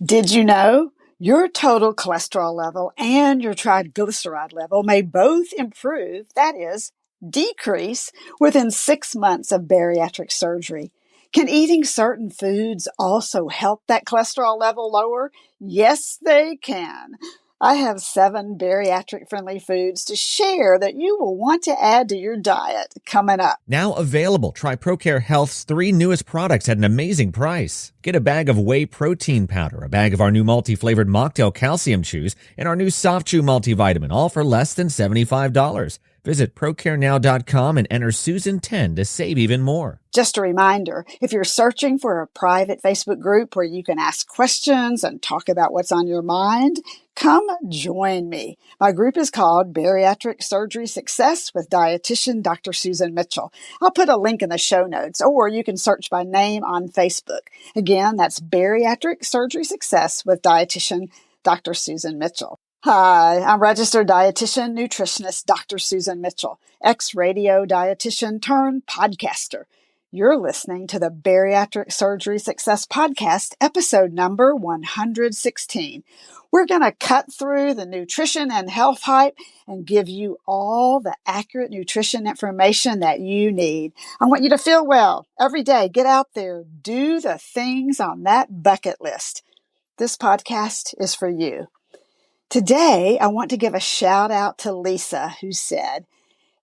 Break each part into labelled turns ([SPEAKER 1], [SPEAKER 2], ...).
[SPEAKER 1] Did you know your total cholesterol level and your triglyceride level may both improve, that is, decrease, within 6 months of bariatric surgery? Can eating certain foods also help that cholesterol level lower? Yes, they can. I have 7 bariatric-friendly foods to share that you will want to add to your diet coming up.
[SPEAKER 2] Now available, try ProCare Health's 3 newest products at an amazing price. Get a bag of whey protein powder, a bag of our new multi-flavored mocktail calcium chews, and our new soft chew multivitamin, all for less than $75. Visit ProCareNow.com and enter Susan10 to save even more.
[SPEAKER 1] Just a reminder, if you're searching for a private Facebook group where you can ask questions and talk about what's on your mind, come join me. My group is called Bariatric Surgery Success with dietitian Dr. Susan Mitchell. I'll put a link in the show notes, or you can search by name on Facebook. Again, that's Bariatric Surgery Success with dietitian Dr. Susan Mitchell. Hi, I'm registered dietitian, nutritionist Dr. Susan Mitchell, ex-radio dietitian turned podcaster. You're listening to the Bariatric Surgery Success Podcast, episode number 116. We're going to cut through the nutrition and health hype and give you all the accurate nutrition information that you need. I want you to feel well every day. Get out there. Do the things on that bucket list. This podcast is for you. Today, I want to give a shout out to Lisa, who said,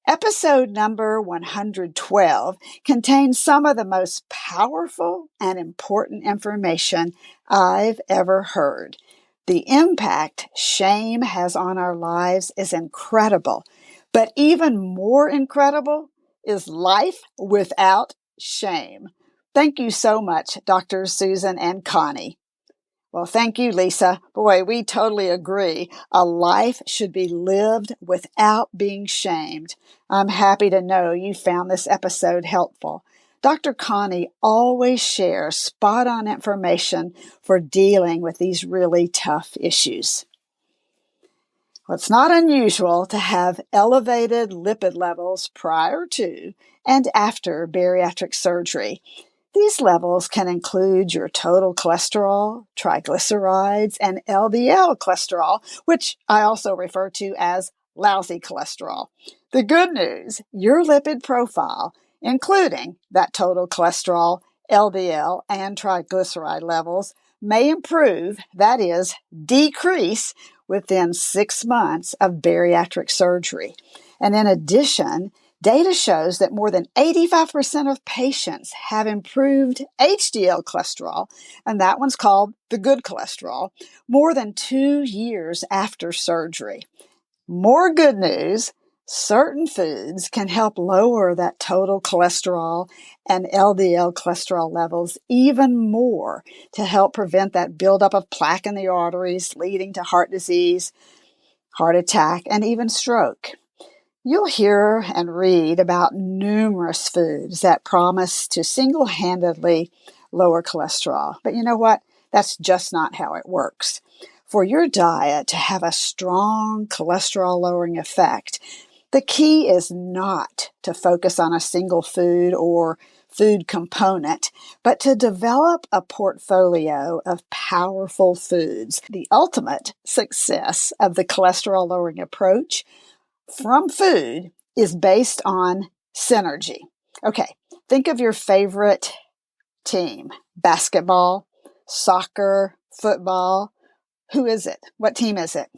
[SPEAKER 1] episode number 112 contains some of the most powerful and important information I've ever heard. The impact shame has on our lives is incredible, but even more incredible is life without shame. Thank you so much, Dr. Susan and Connie. Well, thank you, Lisa. Boy, we totally agree. A life should be lived without being shamed. I'm happy to know you found this episode helpful. Dr. Connie always shares spot-on information for dealing with these really tough issues. Well, it's not unusual to have elevated lipid levels prior to and after bariatric surgery. These levels can include your total cholesterol, triglycerides, and LDL cholesterol, which I also refer to as lousy cholesterol. The good news, your lipid profile, including that total cholesterol, LDL, and triglyceride levels, may improve, that is, decrease, within 6 months of bariatric surgery. And in addition, data shows that more than 85% of patients have improved HDL cholesterol, and that one's called the good cholesterol, more than 2 years after surgery. More good news, certain foods can help lower that total cholesterol and LDL cholesterol levels even more to help prevent that buildup of plaque in the arteries, leading to heart disease, heart attack, and even stroke. You'll hear and read about numerous foods that promise to single-handedly lower cholesterol. But you know what? That's just not how it works. For your diet to have a strong cholesterol-lowering effect, the key is not to focus on a single food or food component, but to develop a portfolio of powerful foods. The ultimate success of the cholesterol-lowering approach from food is based on synergy. Okay, think of your favorite team: basketball, soccer, football. Who is it? What team is it?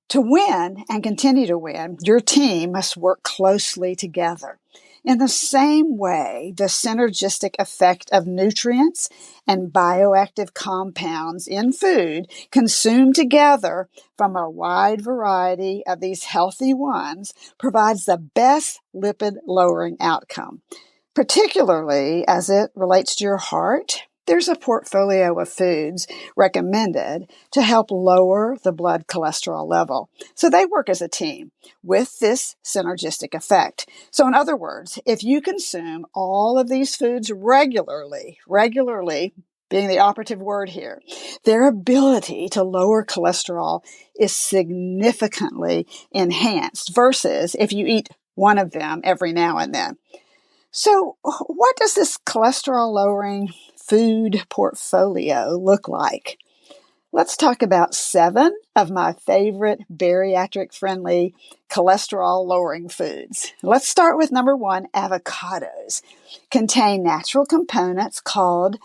[SPEAKER 1] To win and continue to win, your team must work closely together. In the same way, the synergistic effect of nutrients and bioactive compounds in food consumed together from a wide variety of these healthy ones provides the best lipid-lowering outcome. Particularly as it relates to your heart, there's a portfolio of foods recommended to help lower the blood cholesterol level. So they work as a team with this synergistic effect. So in other words, if you consume all of these foods regularly being the operative word here, their ability to lower cholesterol is significantly enhanced versus if you eat one of them every now and then. So what does this cholesterol-lowering food portfolio look like? Let's talk about 7 of my favorite bariatric-friendly cholesterol-lowering foods. Let's start with number 1, avocados. Contain natural components called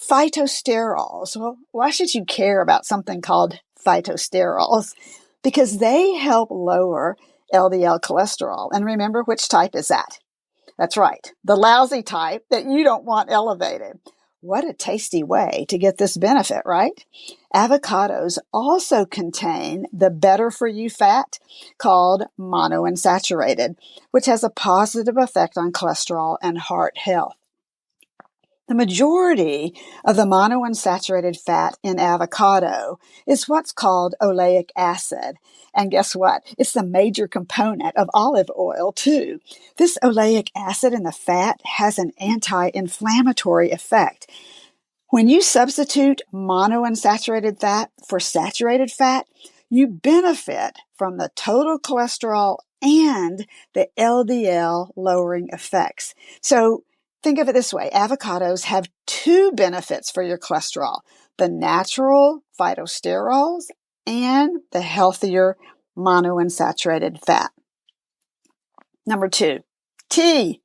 [SPEAKER 1] phytosterols. Well, why should you care about something called phytosterols? Because they help lower LDL cholesterol. And remember, which type is that? That's right, the lousy type that you don't want elevated. What a tasty way to get this benefit, right? Avocados also contain the better-for-you fat called monounsaturated, which has a positive effect on cholesterol and heart health. The majority of the monounsaturated fat in avocado is what's called oleic acid. And guess what? It's the major component of olive oil, too. This oleic acid in the fat has an anti-inflammatory effect. When you substitute monounsaturated fat for saturated fat, you benefit from the total cholesterol and the LDL lowering effects. So think of it this way. Avocados have 2 benefits for your cholesterol: the natural phytosterols and the healthier monounsaturated fat. Number 2, tea.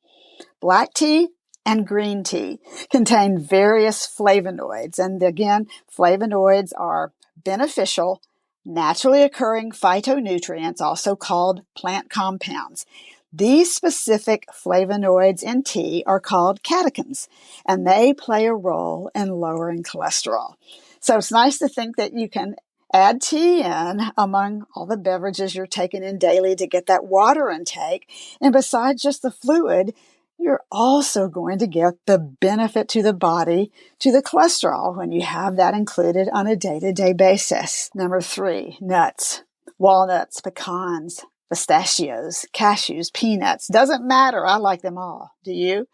[SPEAKER 1] Black tea and green tea contain various flavonoids. And again, flavonoids are beneficial, naturally occurring phytonutrients, also called plant compounds. These specific flavonoids in tea are called catechins, and they play a role in lowering cholesterol. So it's nice to think that you can add tea in among all the beverages you're taking in daily to get that water intake. And besides just the fluid, you're also going to get the benefit to the body, to the cholesterol, when you have that included on a day-to-day basis. Number 3, nuts. Walnuts, pecans, pistachios, cashews, peanuts. Doesn't matter. I like them all. Do you?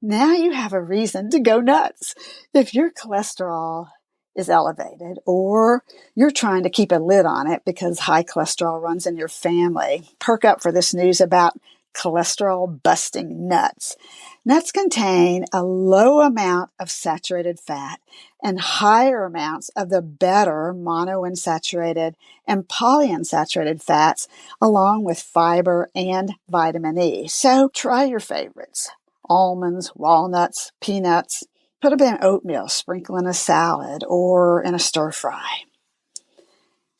[SPEAKER 1] Now you have a reason to go nuts. If your cholesterol is elevated, or you're trying to keep a lid on it because high cholesterol runs in your family, perk up for this news about cholesterol-busting nuts. Nuts contain a low amount of saturated fat and higher amounts of the better monounsaturated and polyunsaturated fats, along with fiber and vitamin E. So try your favorites: almonds, walnuts, peanuts. Put them in oatmeal, sprinkle in a salad or in a stir fry.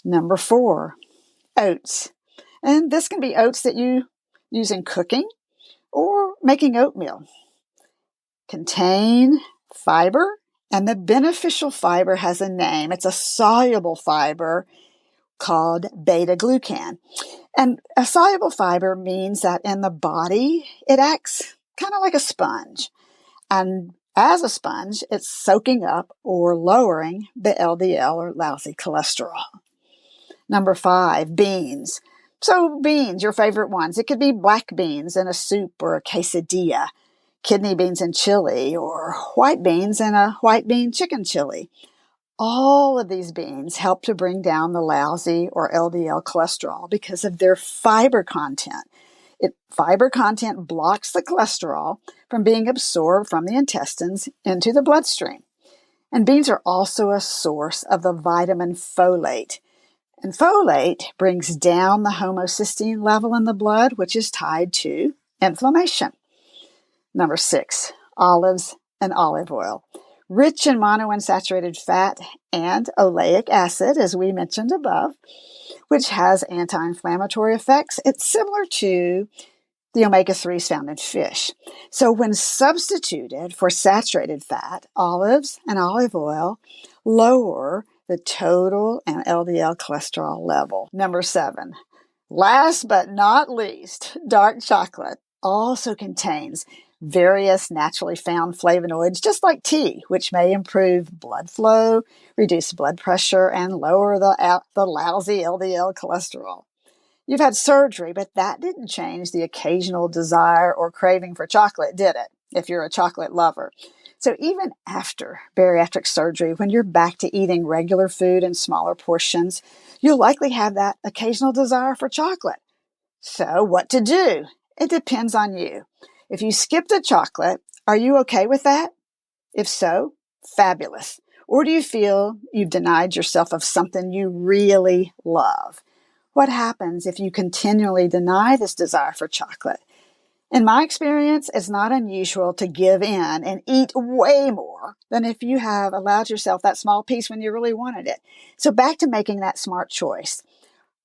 [SPEAKER 1] Number 4, oats. And this can be oats that you use in cooking or making oatmeal. Contain fiber, and the beneficial fiber has a name. It's a soluble fiber called beta-glucan. And a soluble fiber means that in the body, it acts kind of like a sponge. And as a sponge, it's soaking up or lowering the LDL or lousy cholesterol. Number 5, beans. So beans, your favorite ones. It could be black beans in a soup or a quesadilla, kidney beans in chili, or white beans in a white bean chicken chili. All of these beans help to bring down the lousy or LDL cholesterol because of their fiber content. Fiber content blocks the cholesterol from being absorbed from the intestines into the bloodstream. And beans are also a source of the vitamin folate. And folate brings down the homocysteine level in the blood, which is tied to inflammation. Number 6, olives and olive oil. Rich in monounsaturated fat and oleic acid, as we mentioned above, which has anti-inflammatory effects. It's similar to the omega-3s found in fish. So when substituted for saturated fat, olives and olive oil lower the total and LDL cholesterol level. Number 7, last but not least, dark chocolate also contains various naturally found flavonoids, just like tea, which may improve blood flow, reduce blood pressure, and lower the lousy LDL cholesterol. You've had surgery, but that didn't change the occasional desire or craving for chocolate, did it? If you're a chocolate lover. So even after bariatric surgery, when you're back to eating regular food in smaller portions, you'll likely have that occasional desire for chocolate. So what to do? It depends on you. If you skip the chocolate, are you okay with that? If so, fabulous. Or do you feel you've denied yourself of something you really love? What happens if you continually deny this desire for chocolate? In my experience, it's not unusual to give in and eat way more than if you have allowed yourself that small piece when you really wanted it. So back to making that smart choice.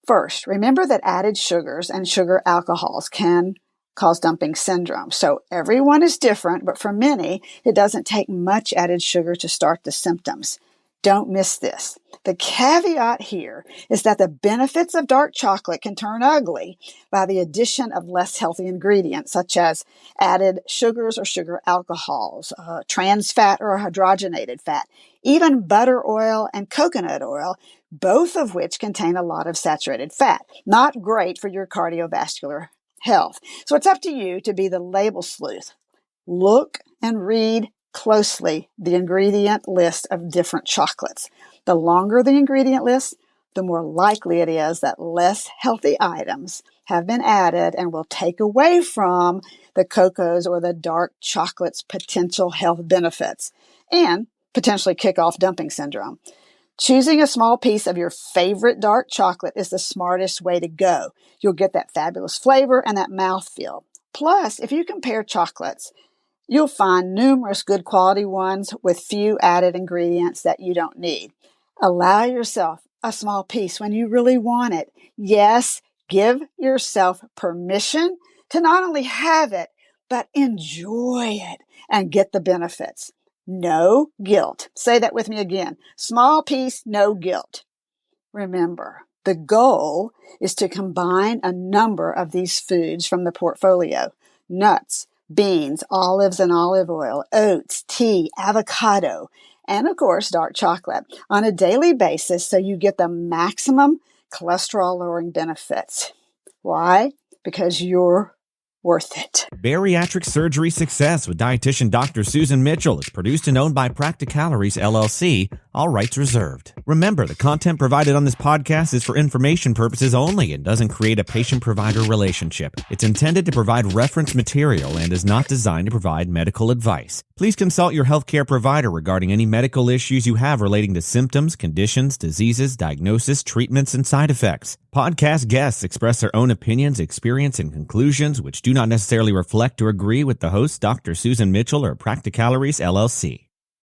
[SPEAKER 1] First, remember that added sugars and sugar alcohols can cause dumping syndrome. So everyone is different, but for many, it doesn't take much added sugar to start the symptoms. Don't miss this. The caveat here is that the benefits of dark chocolate can turn ugly by the addition of less healthy ingredients, such as added sugars or sugar alcohols, trans fat or hydrogenated fat, even butter oil and coconut oil, both of which contain a lot of saturated fat. Not great for your cardiovascular health. So it's up to you to be the label sleuth. Look and read closely the ingredient list of different chocolates. The longer the ingredient list, the more likely it is that less healthy items have been added and will take away from the cocos or the dark chocolate's potential health benefits and potentially kick off dumping syndrome. Choosing a small piece of your favorite dark chocolate is the smartest way to go. You'll get that fabulous flavor and that mouthfeel. Plus, if you compare chocolates, you'll find numerous good quality ones with few added ingredients that you don't need. Allow yourself a small piece when you really want it. Yes, give yourself permission to not only have it, but enjoy it and get the benefits. No guilt. Say that with me again. Small piece, no guilt. Remember, the goal is to combine a number of these foods from the portfolio: nuts, beans, olives and olive oil, oats, tea, avocado, and of course, dark chocolate on a daily basis so you get the maximum cholesterol-lowering benefits. Why? Because you're worth it.
[SPEAKER 2] Bariatric Surgery Success with dietitian Dr. Susan Mitchell is produced and owned by Practicalories, LLC, all rights reserved. Remember, the content provided on this podcast is for information purposes only and doesn't create a patient-provider relationship. It's intended to provide reference material and is not designed to provide medical advice. Please consult your healthcare provider regarding any medical issues you have relating to symptoms, conditions, diseases, diagnosis, treatments, and side effects. Podcast guests express their own opinions, experience, and conclusions which do not necessarily reflect or agree with the host, Dr. Susan Mitchell or Practicalories, LLC.